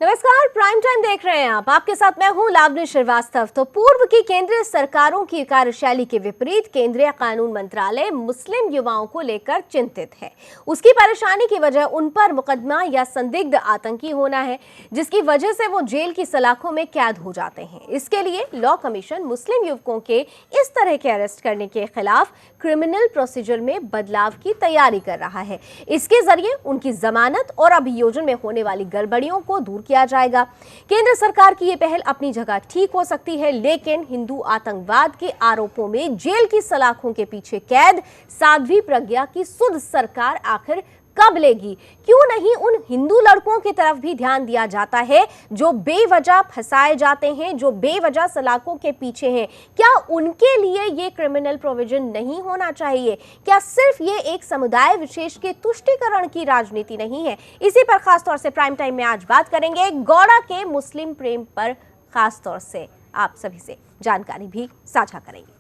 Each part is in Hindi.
नमस्कार, प्राइम टाइम देख रहे हैं आप। आपके साथ मैं हूं लावनी श्रीवास्तव। तो पूर्व की केंद्रीय सरकारों की कार्यशैली के विपरीत केंद्रीय कानून मंत्रालय मुस्लिम युवाओं को लेकर चिंतित है। उसकी परेशानी की वजह उन पर मुकदमा या संदिग्ध आतंकी होना है, जिसकी वजह से वो जेल की सलाखों में कैद हो जाते हैं। इसके लिए लॉ कमीशन मुस्लिम युवकों के इस तरह के अरेस्ट करने के खिलाफ क्रिमिनल प्रोसीजर में बदलाव की तैयारी कर रहा है। इसके जरिए उनकी जमानत और अभियोजन में होने वाली गड़बड़ियों को दूर किया जाएगा। केंद्र सरकार की यह पहल अपनी जगह ठीक हो सकती है, लेकिन हिंदू आतंकवाद के आरोपों में जेल की सलाखों के पीछे कैद साध्वी प्रज्ञा की सुध सरकार आखिर कब लेगी? क्यों नहीं उन हिंदू लड़कों की तरफ भी ध्यान दिया जाता है जो बेवजह फंसाए जाते हैं, जो बेवजह सलाखों के पीछे हैं? क्या उनके लिए ये क्रिमिनल प्रोविजन नहीं होना चाहिए? क्या सिर्फ ये एक समुदाय विशेष के तुष्टीकरण की राजनीति नहीं है? इसी पर खासतौर से प्राइम टाइम में आज बात करेंगे। गौड़ा के मुस्लिम प्रेम पर खासतौर से आप सभी से जानकारी भी साझा करेंगे।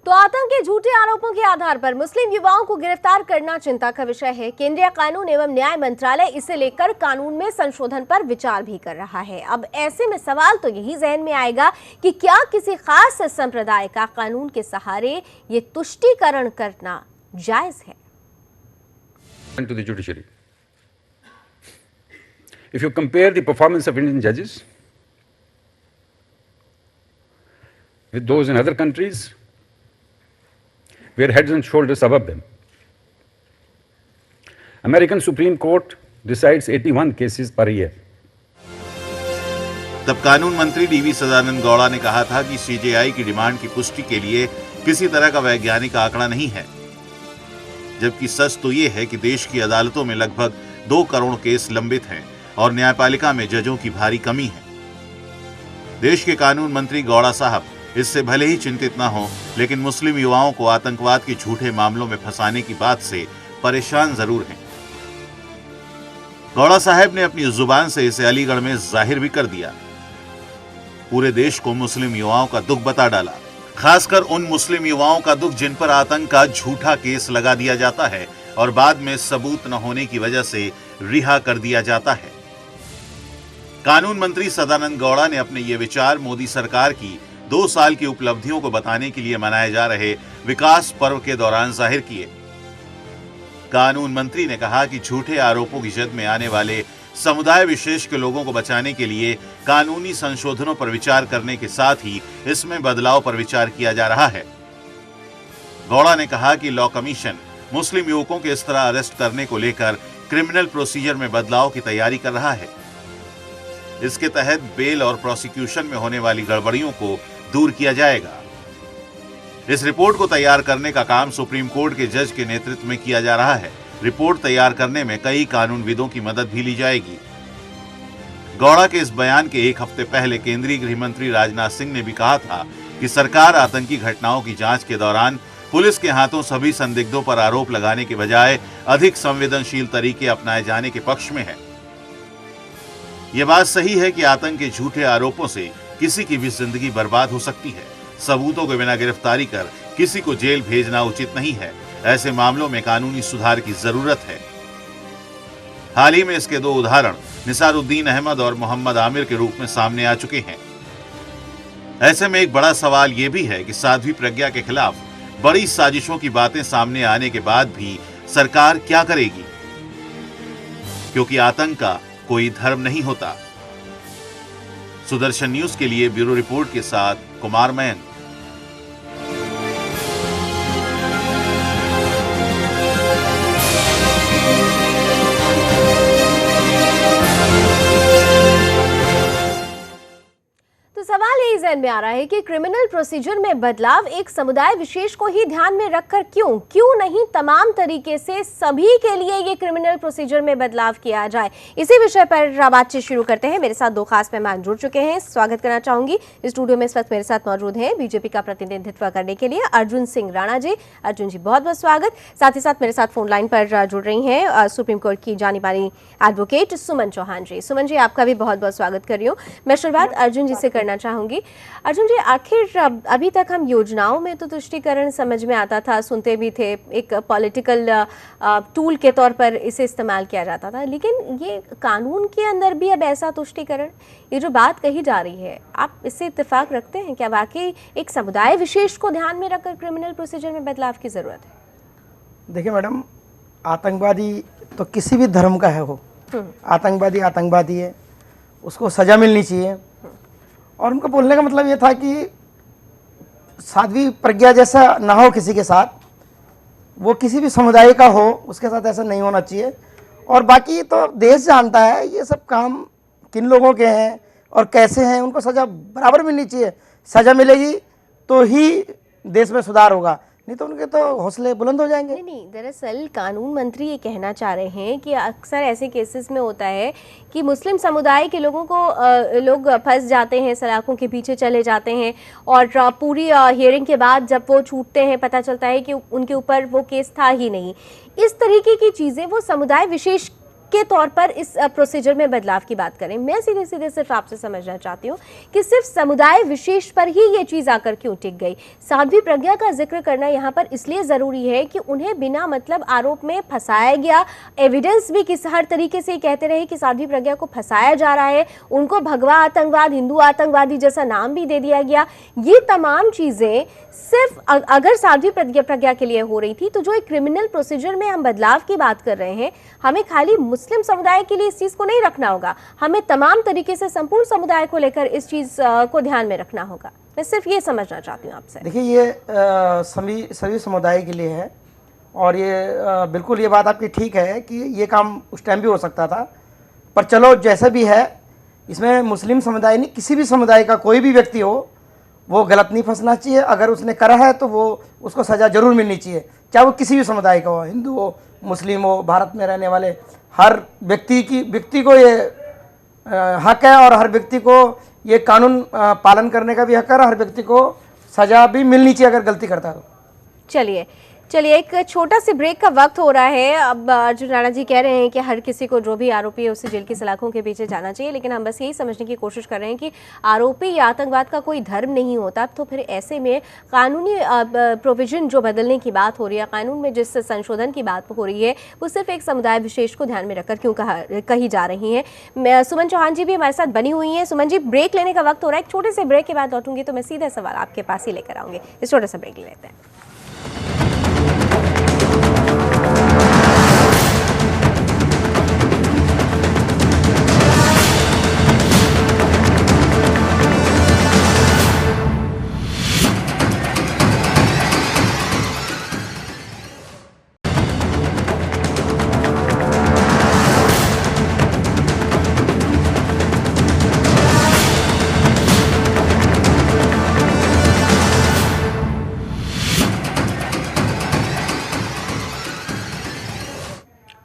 तो आतंक के झूठे आरोपों के आधार पर मुस्लिम युवाओं को गिरफ्तार करना चिंता का विषय है। केंद्रीय कानून एवं न्याय मंत्रालय इसे लेकर कानून में संशोधन पर विचार भी कर रहा है। अब ऐसे में सवाल तो यही जहन में आएगा कि क्या किसी खास संप्रदाय का कानून के सहारे ये तुष्टीकरण करना जायज है? To the judiciary. If you compare the performance of Indian judges with those in other countries, we are heads and shoulders above them. American Supreme Court decides 81 cases per year. तब कानून मंत्री डीवी सदानंद गौड़ा ने कहा था कि सीजेआई की डिमांड की पुष्टि के लिए किसी तरह का वैज्ञानिक आंकड़ा नहीं है, जबकि सच तो ये है कि देश की अदालतों में लगभग 2 करोड़ केस लंबित हैं और न्यायपालिका में जजों की भारी कमी है। देश के कानून मंत्री गौड़ा साहब इससे भले ही चिंतित न हो, लेकिन मुस्लिम युवाओं को आतंकवाद के झूठे मामलों में फंसाने की बात से परेशान जरूर हैं। गौड़ा साहब ने अपनी जुबान से इसे अलीगढ़ में जाहिर भी कर दिया। पूरे देश को मुस्लिम युवाओं का दुख बता डाला, खासकर उन मुस्लिम युवाओं का दुख जिन पर आतंक का झूठा केस लगा दिया जाता है और बाद में सबूत न होने की वजह से रिहा कर दिया जाता है। कानून मंत्री सदानंद गौड़ा ने अपने ये विचार मोदी सरकार की 2 साल की उपलब्धियों को बताने के लिए मनाए जा रहे विकास पर्व के दौरान जाहिर किए। कानून मंत्री ने कहा कि झूठे आरोपों की जद में आने वाले समुदाय विशेष के लोगों को बचाने के लिए कानूनी संशोधनों पर विचार करने के साथ ही इसमें बदलाव पर विचार किया जा रहा है। गौड़ा ने कहा कि लॉ कमीशन मुस्लिम युवकों के इस तरह अरेस्ट करने को लेकर क्रिमिनल प्रोसीजर में बदलाव की तैयारी कर रहा है। इसके तहत बेल और प्रोसिक्यूशन में होने वाली गड़बड़ियों को दूर किया जाएगा। इस रिपोर्ट को तैयार करने का काम सुप्रीम कोर्ट के जज के नेतृत्व में किया जा रहा है। रिपोर्ट तैयार करने में कई कानूनविदों की मदद भी ली जाएगी। गौड़ा के इस बयान के एक हफ्ते पहले केंद्रीय गृह मंत्री राजनाथ सिंह ने भी कहा था कि सरकार आतंकी घटनाओं की जांच के दौरान पुलिस के हाथों सभी संदिग्धों पर आरोप लगाने के बजाय अधिक संवेदनशील तरीके अपनाए जाने के पक्ष में है। यह बात सही है कि आतंक के झूठे आरोपों से किसी की भी जिंदगी बर्बाद हो सकती है। सबूतों के बिना गिरफ्तारी कर किसी को जेल भेजना उचित नहीं है। ऐसे मामलों में कानूनी सुधार की जरूरत है। हाल ही में इसके 2 उदाहरण निसारुद्दीन अहमद और मोहम्मद आमिर के रूप में सामने आ चुके हैं। ऐसे में एक बड़ा सवाल यह भी है कि साध्वी प्रज्ञा के खिलाफ बड़ी साजिशों की बातें सामने आने के बाद भी सरकार क्या करेगी, क्योंकि आतंक का कोई धर्म नहीं होता। सुदर्शन न्यूज के लिए ब्यूरो रिपोर्ट के साथ कुमार मयंक। तो सवाल यही जहन में आ रहा है कि क्रिमिनल प्रोसीजर में बदलाव एक समुदाय विशेष को ही ध्यान में रखकर क्यों नहीं तमाम तरीके से सभी के लिए ये क्रिमिनल प्रोसीजर में बदलाव किया जाए। इसी विषय पर बातचीत शुरू करते हैं। मेरे साथ दो खास मेहमान जुड़ चुके हैं। स्वागत करना चाहूंगी। स्टूडियो में इस वक्त मेरे साथ मौजूद हैं बीजेपी का प्रतिनिधित्व करने के लिए अर्जुन सिंह राणा जी। अर्जुन जी, बहुत बहुत स्वागत। साथ ही साथ मेरे साथ फोन लाइन पर जुड़ रही हैं सुप्रीम कोर्ट की जानी मानी एडवोकेट सुमन चौहान जी। सुमन जी, आपका भी बहुत बहुत स्वागत कर रही हूँ। मैं शुरुआत अर्जुन जी से करना चाहूंगी। अर्जुन जी, आखिर अभी तक हम योजनाओं में तो तुष्टीकरण समझ में आता था, सुनते भी थे, एक पॉलिटिकल टूल के तौर पर इसे इस्तेमाल किया जाता था, लेकिन ये कानून के अंदर भी अब ऐसा तुष्टीकरण, ये जो बात कही जा रही है, आप इससे इत्तेफाक रखते हैं? क्या वाकई एक समुदाय विशेष को ध्यान में रखकर क्रिमिनल प्रोसीजर में बदलाव की जरूरत है? देखिए मैडम, आतंकवादी तो किसी भी धर्म का है हो, आतंकवादी आतंकवादी है, उसको सजा मिलनी चाहिए। और उनका बोलने का मतलब ये था कि साध्वी प्रज्ञा जैसा ना हो किसी के साथ, वो किसी भी समुदाय का हो उसके साथ ऐसा नहीं होना चाहिए। और बाकी तो देश जानता है ये सब काम किन लोगों के हैं और कैसे हैं, उनको सज़ा बराबर मिलनी चाहिए। सज़ा मिलेगी तो ही देश में सुधार होगा, नहीं तो उनके तो हौसले बुलंद हो जाएंगे। नहीं, दरअसल कानून मंत्री ये कहना चाह रहे हैं कि अक्सर ऐसे केसेस में होता है कि मुस्लिम समुदाय के लोगों को लोग फंस जाते हैं, सलाखों के पीछे चले जाते हैं, और पूरी हियरिंग के बाद जब वो छूटते हैं पता चलता है कि उनके ऊपर वो केस था ही नहीं। इस तरीके की चीज़ें वो समुदाय विशेष के तौर पर इस प्रोसीजर में बदलाव की बात करें। मैं सीधे सीधे सिर्फ आपसे समझना चाहती हूँ कि सिर्फ समुदाय विशेष पर ही ये चीज़ आकर क्यों टिक गई? साध्वी प्रज्ञा का जिक्र करना यहाँ पर इसलिए ज़रूरी है कि उन्हें बिना मतलब आरोप में फंसाया गया, एविडेंस भी किस हर तरीके से कहते रहे कि साध्वी प्रज्ञा को फंसाया जा रहा है, उनको भगवा आतंकवाद, हिंदू आतंकवादी जैसा नाम भी दे दिया गया। ये तमाम चीज़ें सिर्फ अगर साध्वी प्रज्ञा के लिए हो रही थी, तो जो एक क्रिमिनल प्रोसीजर में हम बदलाव की बात कर रहे हैं, हमें खाली मुस्लिम समुदाय के लिए इस चीज को नहीं रखना होगा, हमें तमाम तरीके से संपूर्ण समुदाय को लेकर इस चीज को ध्यान में रखना होगा। मैं सिर्फ ये समझना चाहती हूँ आपसे। देखिए, ये सभी समुदाय के लिए है, और ये बिल्कुल ये बात आपकी ठीक है कि ये काम उस टाइम भी हो सकता था। पर चलो, जैसा भी है, इसमें मुस्लिम समुदाय नहीं, किसी भी समुदाय का कोई भी व्यक्ति हो, वो गलत नहीं फंसना चाहिए। अगर उसने करा है तो वो उसको सज़ा जरूर मिलनी चाहिए, चाहे वो किसी भी समुदाय का हो, हिंदू हो, मुस्लिम हो। भारत में रहने वाले हर व्यक्ति को ये हक है, और हर व्यक्ति को ये कानून पालन करने का भी हक है, और हर व्यक्ति को सज़ा भी मिलनी चाहिए अगर गलती करता है तो। चलिए एक छोटा सा ब्रेक का वक्त हो रहा है। अब अर्जुन राणा जी कह रहे हैं कि हर किसी को, जो भी आरोपी है, उसे जेल की सलाखों के पीछे जाना चाहिए, लेकिन हम बस यही समझने की कोशिश कर रहे हैं कि आरोपी या आतंकवाद का कोई धर्म नहीं होता। तो फिर ऐसे में कानूनी प्रोविजन जो बदलने की बात हो रही है, कानून में जिस संशोधन की बात हो रही है, वो सिर्फ एक समुदाय विशेष को ध्यान में रखकर क्यों कही जा रही है? सुमन चौहान जी भी हमारे साथ बनी हुई हैं। सुमन जी, ब्रेक लेने का वक्त हो रहा है। एक छोटे से ब्रेक के बाद लौटूंगी तो मैं सीधा सवाल आपके पास ही लेकर आऊँगी। इस छोटे सा ब्रेक ले लेते हैं।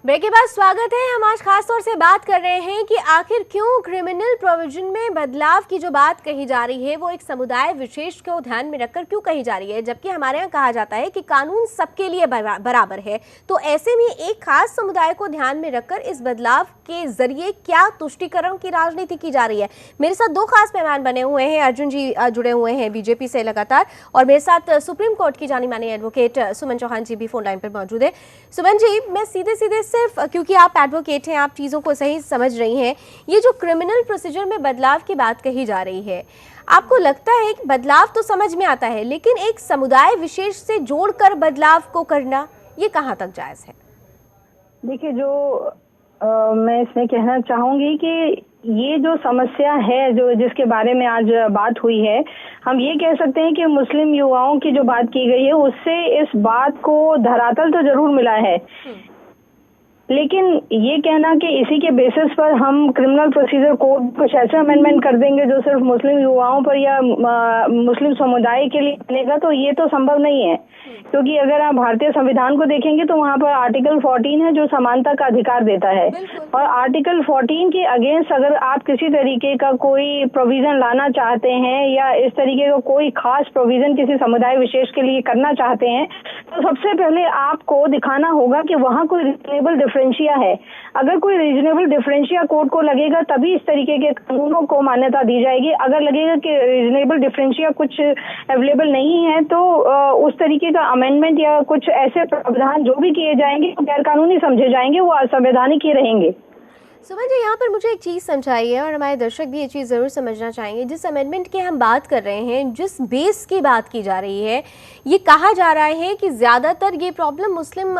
ब्रेक के बाद स्वागत है। हम आज खास तौर से बात कर रहे हैं कि आखिर क्यों क्रिमिनल प्रोविजन में बदलाव की जो बात कही जा रही है, वो एक समुदाय विशेष को ध्यान में रखकर क्यों कही जा रही है, जबकि हमारे यहाँ कहा जाता है कि कानून सबके लिए बराबर है। तो ऐसे में एक खास समुदाय को ध्यान में रखकर इस बदलाव के जरिए क्या तुष्टीकरण की राजनीति की जा रही है? मेरे साथ दो खास मेहमान बने हुए हैं। अर्जुन जी जुड़े हुए हैं बीजेपी से लगातार, और मेरे साथ सुप्रीम कोर्ट की जानी मानी एडवोकेट सुमन चौहान जी भी फोन लाइन पर मौजूद है। सुमन जी, मैं सीधे सिर्फ क्योंकि आप एडवोकेट हैं, आप चीज़ों को सही समझ रही हैं, ये जो क्रिमिनल प्रोसीजर में बदलाव की बात कही जा रही है, आपको लगता है कि बदलाव तो समझ में आता है, लेकिन एक समुदाय विशेष से जोड़कर बदलाव को करना, ये कहाँ तक जायज़ है? देखिए, जो मैं इसमें कहना चाहूँगी कि ये जो समस्या है, जो जिसके बारे में आज बात हुई है, हम ये कह सकते हैं कि मुस्लिम युवाओं की जो बात की गई है, उससे इस बात को धरातल तो जरूर मिला है। लेकिन ये कहना कि इसी के बेसिस पर हम क्रिमिनल प्रोसीजर कोड कुछ ऐसे अमेंडमेंट कर देंगे जो सिर्फ मुस्लिम युवाओं पर या मुस्लिम समुदाय के लिए बनेगा, तो ये तो संभव नहीं है। क्योंकि अगर आप भारतीय संविधान को देखेंगे तो वहाँ पर आर्टिकल 14 है जो समानता का अधिकार देता है, और आर्टिकल 14 के अगेंस्ट अगर आप किसी तरीके का कोई प्रोविजन लाना चाहते हैं या इस तरीके का कोई खास प्रोविजन किसी समुदाय विशेष के लिए करना चाहते हैं, तो सबसे पहले आपको दिखाना होगा कि वहाँ कोई रीजनेबल डिफरेंशिया है। अगर कोई रीजनेबल डिफरेंशिया कोर्ट को लगेगा तभी इस तरीके के कानूनों को मान्यता दी जाएगी। अगर लगेगा कि रीजनेबल डिफरेंशिया कुछ अवेलेबल नहीं है तो उस तरीके का अमेंडमेंट या कुछ ऐसे प्रावधान जो भी किए जाएंगे वो गैर कानूनी समझे जाएंगे, वो असंवैधानिक ही रहेंगे। सुमन जी, यहाँ पर मुझे एक चीज़ समझाइए और हमारे दर्शक भी ये चीज़ ज़रूर समझना चाहेंगे। जिस अमेंडमेंट की हम बात कर रहे हैं, जिस बेस की बात की जा रही है, ये कहा जा रहा है कि ज़्यादातर ये प्रॉब्लम मुस्लिम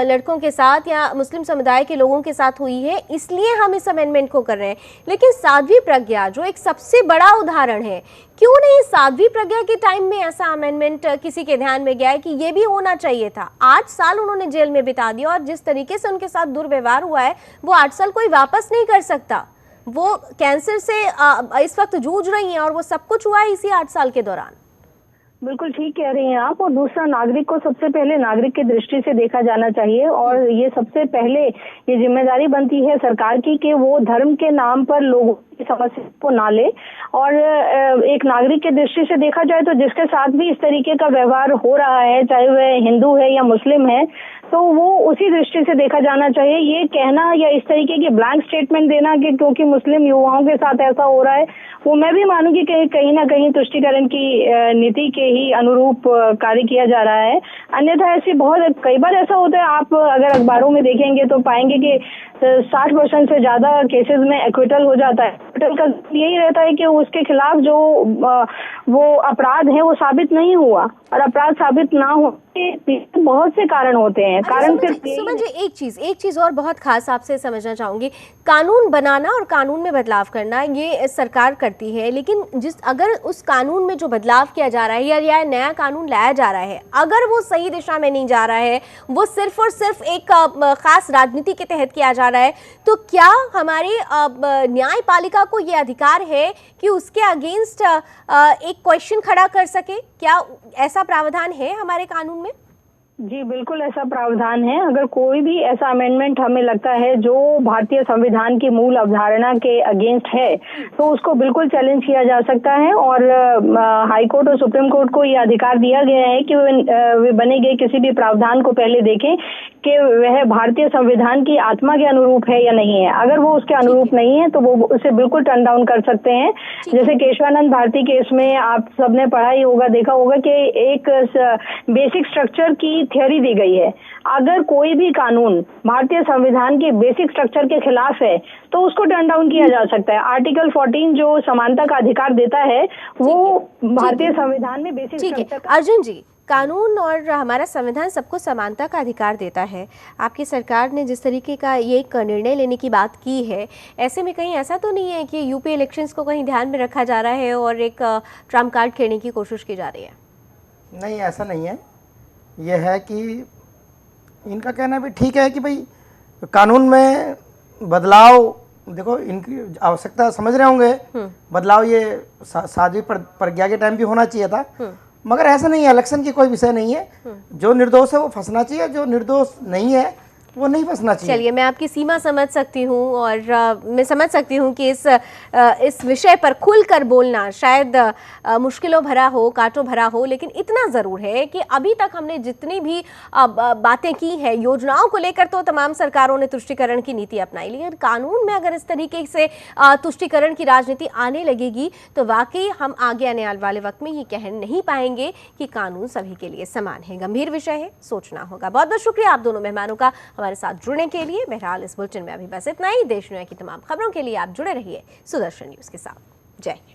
लड़कों के साथ या मुस्लिम समुदाय के लोगों के साथ हुई है, इसलिए हम इस अमेंडमेंट को कर रहे हैं। लेकिन साध्वी प्रज्ञा जो एक सबसे बड़ा उदाहरण है, क्यों नहीं साध्वी प्रज्ञा के टाइम में ऐसा अमेंडमेंट किसी के ध्यान में गया है कि ये भी होना चाहिए था? 8 साल उन्होंने जेल में बिता दिया और जिस तरीके से उनके साथ दुर्व्यवहार हुआ है वो 8 साल कोई वापस नहीं कर सकता। वो कैंसर से इस वक्त जूझ रही हैं और वो सब कुछ हुआ है इसी 8 साल के दौरान। बिल्कुल ठीक कह रही हैं आप। और दूसरा, नागरिक को सबसे पहले नागरिक की दृष्टि से देखा जाना चाहिए, और ये सबसे पहले ये जिम्मेदारी बनती है सरकार की कि वो धर्म के नाम पर लोगों की समस्या को ना ले। और एक नागरिक की दृष्टि से देखा जाए तो जिसके साथ भी इस तरीके का व्यवहार हो रहा है, चाहे वह हिंदू है या मुस्लिम है, तो वो उसी दृष्टि से देखा जाना चाहिए। ये कहना या इस तरीके की ब्लैंक स्टेटमेंट देना कि क्योंकि मुस्लिम युवाओं के साथ ऐसा हो रहा है, वो मैं भी मानूंगी कि कहीं ना कहीं तुष्टीकरण की नीति के ही अनुरूप कार्य किया जा रहा है। अन्यथा ऐसी बहुत कई बार ऐसा होता है, आप अगर अखबारों में देखेंगे तो पाएंगे कि 60% से ज्यादा केसेस में एक्विटल हो जाता है। एक्विटल का यही रहता है कि उसके खिलाफ जो वो अपराध है वो साबित नहीं हुआ, और अपराध साबित ना हो बहुत से कारण होते हैं। कारण सिर्फ सुमन जी, एक चीज और बहुत खास आपसे समझना चाहूंगी। कानून बनाना और कानून में बदलाव करना ये सरकार करती है, लेकिन अगर उस कानून में जो बदलाव किया जा रहा है या नया कानून लाया जा रहा है, अगर वो सही दिशा में नहीं जा रहा है, वो सिर्फ और सिर्फ एक खास राजनीति के तहत किया जा रहा है, तो क्या हमारी न्यायपालिका को ये अधिकार है कि उसके अगेंस्ट एक क्वेश्चन खड़ा कर सके? क्या ऐसा प्रावधान है हमारे कानून में? जी बिल्कुल ऐसा प्रावधान है। अगर कोई भी ऐसा अमेंडमेंट हमें लगता है जो भारतीय संविधान की मूल अवधारणा के अगेंस्ट है, तो उसको बिल्कुल चैलेंज किया जा सकता है। और हाई कोर्ट और सुप्रीम कोर्ट को ये अधिकार दिया गया है कि वे बने गए किसी भी प्रावधान को पहले देखें कि वह भारतीय संविधान की आत्मा के अनुरूप है या नहीं है। अगर वो उसके अनुरूप नहीं है तो वो उसे बिल्कुल टर्न डाउन कर सकते हैं। जैसे केशवानंद भारती केस में आप सबने पढ़ा ही होगा, देखा होगा कि एक बेसिक स्ट्रक्चर की थ्योरी दी गई है। अगर कोई भी कानून भारतीय संविधान के बेसिक स्ट्रक्चर के खिलाफ है तो उसको टर्न डाउन किया जा सकता है। आर्टिकल 14 जो समानता का अधिकार देता है वो भारतीय संविधान में बेसिक स्ट्रक्चर। अर्जुन जी, कानून और हमारा संविधान सबको समानता का अधिकार देता है। आपकी सरकार ने जिस तरीके का ये एक निर्णय लेने की बात की है, ऐसे में कहीं ऐसा तो नहीं है कि यूपी इलेक्शंस को कहीं ध्यान में रखा जा रहा है और एक ट्रम्प कार्ड खेलने की कोशिश की जा रही है? नहीं, ऐसा नहीं है। यह है कि इनका कहना भी ठीक है कि भाई कानून में बदलाव, देखो इनकी आवश्यकता समझ रहे होंगे, बदलाव ये साध्वी प्रज्ञा के टाइम भी होना चाहिए था, मगर ऐसा नहीं है। इलेक्शन की कोई विषय नहीं है। जो निर्दोष है वो फंसना चाहिए, जो निर्दोष नहीं है वो नहीं फंसना चाहिए। चलिए, मैं आपकी सीमा समझ सकती हूँ और मैं समझ सकती हूँ कि इस विषय पर खुलकर बोलना शायद मुश्किलों भरा हो, कांटों भरा हो, लेकिन इतना ज़रूर है कि अभी तक हमने जितनी भी बातें की हैं योजनाओं को लेकर, तो तमाम सरकारों ने तुष्टीकरण की नीति अपनाई, लेकिन कानून में अगर इस तरीके से तुष्टीकरण की राजनीति आने लगेगी तो वाकई हम आगे आने वाले वक्त में ये कह नहीं पाएंगे कि कानून सभी के लिए समान है। गंभीर विषय है, सोचना होगा। बहुत बहुत शुक्रिया आप दोनों मेहमानों का हमारे साथ जुड़ने के लिए। बहरहाल इस बुलेटिन में अभी बस इतना ही। देश दुनिया की तमाम खबरों के लिए आप जुड़े रहिए सुदर्शन न्यूज़ के साथ। जय हिंद।